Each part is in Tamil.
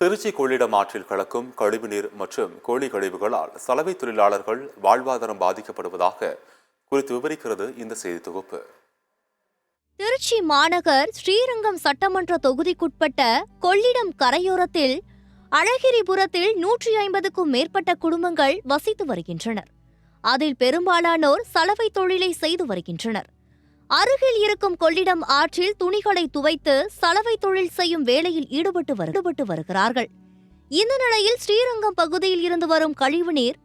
திருச்சி கொள்ளிடம் ஆற்றில் கலக்கும் கழிவுநீர் மற்றும் கோழி கழிவுகளால் சலவை தொழிலாளர்கள் வாழ்வாதாரம் பாதிக்கப்படுவதாக குறித்து விவரிக்கிறது இந்த செய்தி தொகுப்பு. திருச்சி மாநகர் ஸ்ரீரங்கம் சட்டமன்ற தொகுதிக்குட்பட்ட கொள்ளிடம் கரையோரத்தில் அழகிரிபுரத்தில் 150க்கும் மேற்பட்ட குடும்பங்கள் வசித்து வருகின்றனர். அதில் பெரும்பாலானோர் சலவை தொழிலை செய்து வருகின்றனர். அருகில் இருக்கும் கொள்ளிடம் ஆற்றில் துணிகளை துவைத்து சலவை தொழில் செய்யும் வேலையில் ஈடுபட்டு வருகிறார்கள். இந்த நிலையில் ஸ்ரீரங்கம் பகுதியில் இருந்து வரும் கழிவுநீர்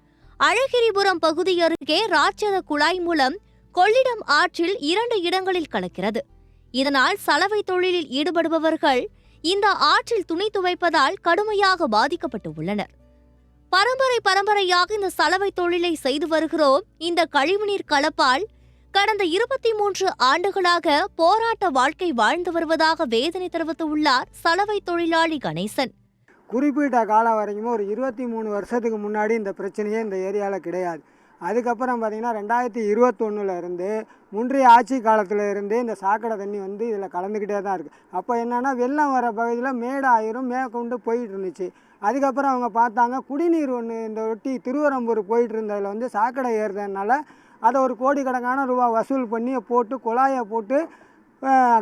அழகிரிபுரம் பகுதி அருகே ராட்சத குழாய் மூலம் கொள்ளிடம் ஆற்றில் 2 இடங்களில் கலக்கிறது. இதனால் சலவை தொழிலில் ஈடுபடுபவர்கள் இந்த ஆற்றில் துணி துவைப்பதால் கடுமையாக பாதிக்கப்பட்டு உள்ளனர். பரம்பரையாக இந்த சலவை தொழிலை செய்து வருகிறோம். இந்த கழிவுநீர் கலப்பால் கடந்த 23 ஆண்டுகளாக போராட்ட வாழ்க்கை வாழ்ந்து வருவதாக வேதனை தெரிவித்துள்ளார் சலவை தொழிலாளி கணேசன். குறிப்பிட்ட காலம் வரைக்கும் ஒரு 23 வருஷத்துக்கு முன்னாடி இந்த பிரச்சனையே இந்த ஏரியாவில் கிடையாது. அதுக்கப்புறம் பார்த்திங்கன்னா 2021 இருந்து முன்றைய ஆட்சி காலத்தில் இருந்து இந்த சாக்கடை தண்ணி இதில் கலந்துக்கிட்டே தான் இருக்குது. அப்போ என்னென்னா வெள்ளம் வர பகுதியில் மேடாயிரும் மேற்கொண்டு போயிட்டு இருந்துச்சு. அதுக்கப்புறம் அவங்க பார்த்தாங்க குடிநீர் ஒன்று இந்த ஒட்டி திருவரம்பூர் போயிட்டு இருந்ததில் சாக்கடை ஏறுறதுனால அதை ஒரு கோடிக்கணக்கான ரூபா வசூல் பண்ணி போட்டு குழாயை போட்டு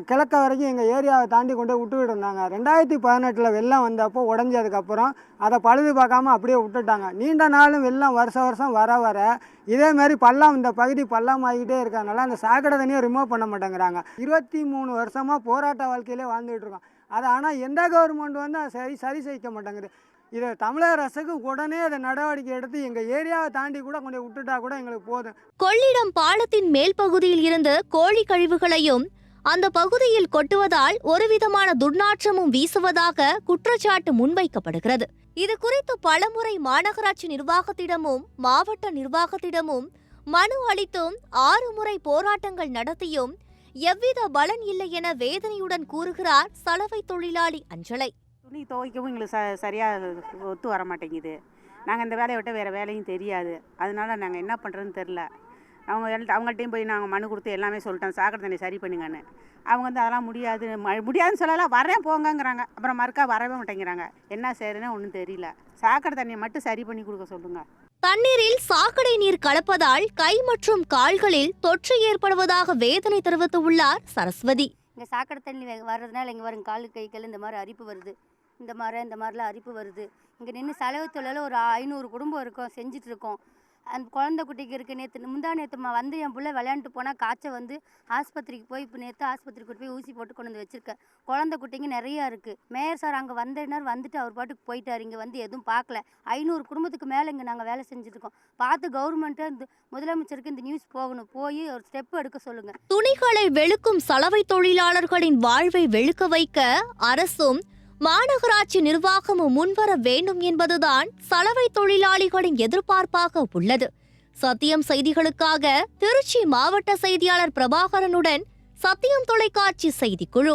கிழக்க வரைக்கும் எங்கள் ஏரியாவை தாண்டி கொண்டு விட்டுக்கிட்டு இருந்தாங்க. 2018 வெள்ளம் வந்தப்போ உடஞ்சதுக்கப்புறம் அதை பழுது பார்க்காம அப்படியே விட்டுட்டாங்க. நீண்ட நாளும் வெள்ளம் வருஷம் வர இதேமாரி பள்ளம் இந்த பகுதி பள்ளம் ஆகிக்கிட்டே இருக்கிறதுனால அந்த சாக்கடை தண்ணியை ரிமூவ் பண்ண மாட்டேங்கிறாங்க. 23 வருஷமாக போராட்ட வாழ்க்கையிலே வாழ்ந்துகிட்டு இருக்கோம். அதை ஆனால் எந்த கவர்மெண்ட் அதை சரி செய்ய மாட்டேங்குது. இதை தமிழக அரசுக்கு உடனே அதை நடவடிக்கை எடுத்து எங்கள் ஏரியாவை தாண்டி கூட கொண்டு விட்டுட்டா கூட எங்களுக்கு போதும். கொள்ளிடம் பாலத்தின் மேல் பகுதியில் இருந்து கோழி கழிவுகளையும் அந்த பகுதியில் கொட்டுவதால் ஒருவிதமான துர்நாற்றமும் வீசுவதாக குற்றச்சாட்டு முன்வைக்கப்படுகிறது. இது குறித்து பலமுறை மாநகராட்சி நிர்வாகத்திடமும் மாவட்ட நிர்வாகத்திடமும் மனு அளித்தும் 6 முறை போராட்டங்கள் நடத்தியும் எவ்வித பலன் இல்லை என வேதனையுடன் கூறுகிறார் சலவை தொழிலாளி அஞ்சலை. துணி துவைக்கவும் எங்களுக்கு சரியாக ஒத்து வர மாட்டேங்குது. நாங்கள் இந்த வேலையை விட்டு வேறு வேலையும் தெரியாது. அதனால நாங்கள் என்ன பண்ணுறதுன்னு தெரில. அவங்கள்ட்டையும் போய் நாங்கள் மனு கொடுத்து எல்லாமே சொல்லிட்டோம், சாக்கடை தண்ணி சரி பண்ணுங்கன்னு. அவங்க அதெல்லாம் முடியாதுன்னு சொல்லலாம், வரேன் போங்கங்கிறாங்க. அப்புறம் மறுக்கா வரவே மாட்டேங்கிறாங்க. என்ன செய்யறதுன்னு ஒன்றும் தெரியல. சாக்கடை தண்ணியை மட்டும் சரி பண்ணி கொடுக்க சொல்லுங்கள். தண்ணீரில் சாக்கடை நீர் கலப்பதால் கை மற்றும் கால்களில் தொற்று ஏற்படுவதாக வேதனை தெரிவித்துள்ளார் சரஸ்வதி. இங்கே சாக்கடை தண்ணி வர்றதுனால இங்கே வரும் காலு கைகள் இந்த மாதிரி அரிப்பு வருது. இந்த மாதிரிலாம் அரிப்பு வருது. இங்கே நின்று சலவை தொழிலில் ஒரு 500 குடும்பம் இருக்கோம், செஞ்சிட்ருக்கோம். அந்த குழந்தை குட்டிக்கு இருக்குது. முந்தா நேற்று என் பிள்ளை விளையாண்டுட்டு போனால் காய்ச்சல் ஆஸ்பத்திரிக்கு போய் இப்போ நேற்று ஆஸ்பத்திரிக்கு கூட்டு போய் ஊசி போட்டு கொண்டு வச்சுருக்கேன். குழந்தை குட்டிங்க நிறையா இருக்குது. மேயர் சார் அங்கே வந்துட்டு அவர் பாட்டுக்கு போயிட்டார். இங்கே எதுவும் பார்க்கல. 500 குடும்பத்துக்கு மேலே இங்கே நாங்கள் வேலை செஞ்சுட்ருக்கோம். பார்த்து கவர்மெண்ட்டு இந்த முதலமைச்சருக்கு இந்த நியூஸ் போய் ஒரு ஸ்டெப் எடுக்க சொல்லுங்கள். துணிகளை வெளுக்கும் சலவை தொழிலாளர்களின் வாழ்வை வெளுக்க வைக்க அரசும் மாநகராட்சி நிர்வாகமும் முன்வர வேண்டும் என்பதுதான் சலவை தொழிலாளிகளின் எதிர்பார்ப்பாக உள்ளது. சத்தியம் செய்திகளுக்காக திருச்சி மாவட்ட செய்தியாளர் பிரபாகரனுடன் சத்தியம் தொலைக்காட்சி செய்திக்குழு.